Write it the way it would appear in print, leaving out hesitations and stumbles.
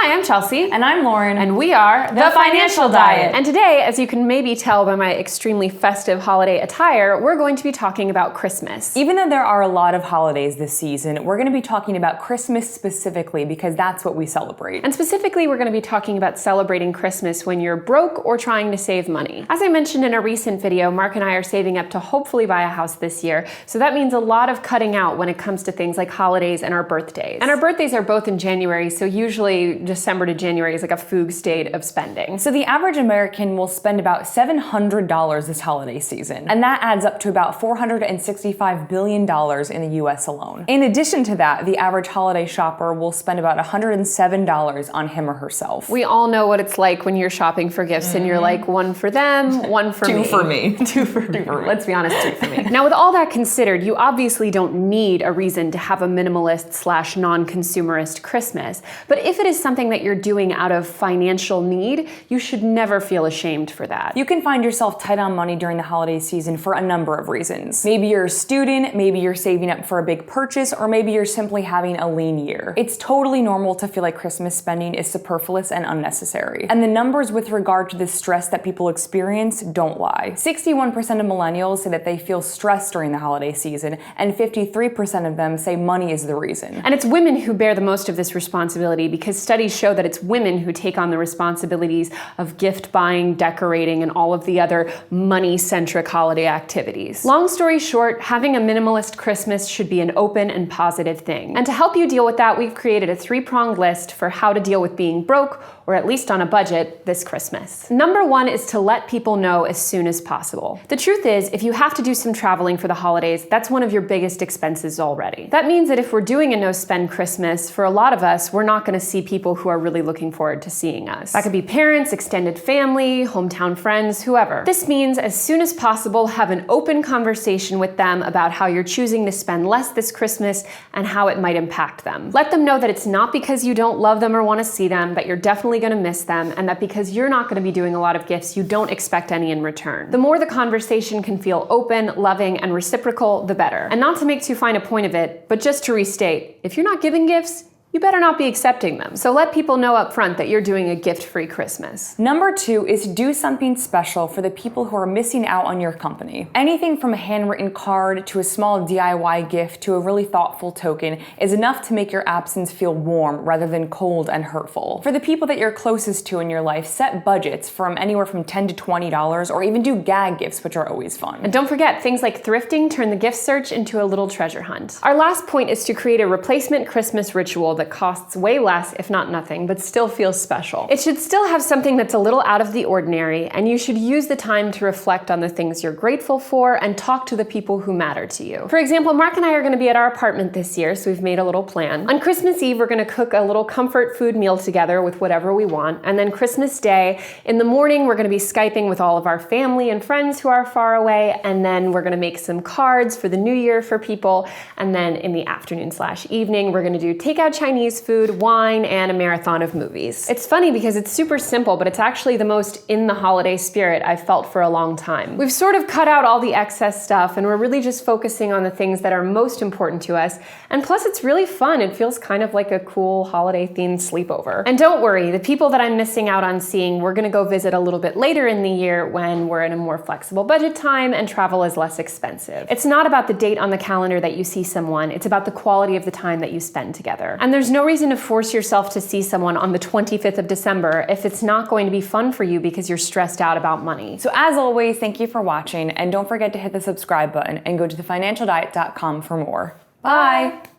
Hi, I'm Chelsea. And I'm Lauren. And we are The Financial Diet. And today, as you can maybe tell by my extremely festive holiday attire, we're going to be talking about Christmas. Even though there are a lot of holidays this season, we're going to be talking about Christmas specifically because that's what we celebrate. And specifically, we're going to be talking about celebrating Christmas when you're broke or trying to save money. As I mentioned in a recent video, Mark and I are saving up to hopefully buy a house this year. So that means a lot of cutting out when it comes to things like holidays and our birthdays. And our birthdays are both in January, so usually December to January is like a fugue state of spending. So the average American will spend about $700 this holiday season, and that adds up to about $465 billion in the US alone. In addition to that, the average holiday shopper will spend about $107 on him or herself. We all know what it's like when you're shopping for gifts and you're like, one for them, one for me. Two for me. Two for me. Let's be honest, two for me. Now, with all that considered, you obviously don't need a reason to have a minimalist / non-consumerist Christmas. But if it is something that you're doing out of financial need, you should never feel ashamed for that. You can find yourself tight on money during the holiday season for a number of reasons. Maybe you're a student, maybe you're saving up for a big purchase, or maybe you're simply having a lean year. It's totally normal to feel like Christmas spending is superfluous and unnecessary. And the numbers with regard to the stress that people experience don't lie. 61% of millennials say that they feel stressed during the holiday season, and 53% of them say money is the reason. And it's women who bear the most of this responsibility because studies show that it's women who take on the responsibilities of gift buying, decorating, and all of the other money-centric holiday activities. Long story short, having a minimalist Christmas should be an open and positive thing. And to help you deal with that, we've created a 3-pronged list for how to deal with being broke, or at least on a budget, this Christmas. Number 1 is to let people know as soon as possible. The truth is, if you have to do some traveling for the holidays, that's one of your biggest expenses already. That means that if we're doing a no-spend Christmas, for a lot of us, we're not gonna see people who are really looking forward to seeing us. That could be parents, extended family, hometown friends, whoever. This means as soon as possible, have an open conversation with them about how you're choosing to spend less this Christmas and how it might impact them. Let them know that it's not because you don't love them or wanna see them, that you're definitely gonna miss them, and that because you're not gonna be doing a lot of gifts, you don't expect any in return. The more the conversation can feel open, loving, and reciprocal, the better. And not to make too fine a point of it, but just to restate, if you're not giving gifts, you better not be accepting them. So let people know up front that you're doing a gift-free Christmas. Number 2 is to do something special for the people who are missing out on your company. Anything from a handwritten card to a small DIY gift to a really thoughtful token is enough to make your absence feel warm rather than cold and hurtful. For the people that you're closest to in your life, set budgets from anywhere from $10 to $20 or even do gag gifts, which are always fun. And don't forget, things like thrifting turn the gift search into a little treasure hunt. Our last point is to create a replacement Christmas ritual that costs way less, if not nothing, but still feels special. It should still have something that's a little out of the ordinary, and you should use the time to reflect on the things you're grateful for and talk to the people who matter to you. For example, Mark and I are gonna be at our apartment this year, so we've made a little plan. On Christmas Eve, we're gonna cook a little comfort food meal together with whatever we want, and then Christmas Day, in the morning, we're gonna be Skyping with all of our family and friends who are far away, and then we're gonna make some cards for the new year for people, and then in the afternoon / evening, we're gonna do takeout Chinese food, wine, and a marathon of movies. It's funny because it's super simple, but it's actually the most in the holiday spirit I've felt for a long time. We've sort of cut out all the excess stuff, and we're really just focusing on the things that are most important to us. And plus, it's really fun. It feels kind of like a cool holiday-themed sleepover. And don't worry, the people that I'm missing out on seeing, we're gonna go visit a little bit later in the year when we're in a more flexible budget time and travel is less expensive. It's not about the date on the calendar that you see someone, it's about the quality of the time that you spend together. And there's no reason to force yourself to see someone on the 25th of December if it's not going to be fun for you because you're stressed out about money. So as always, thank you for watching, and don't forget to hit the subscribe button and go to thefinancialdiet.com for more. Bye!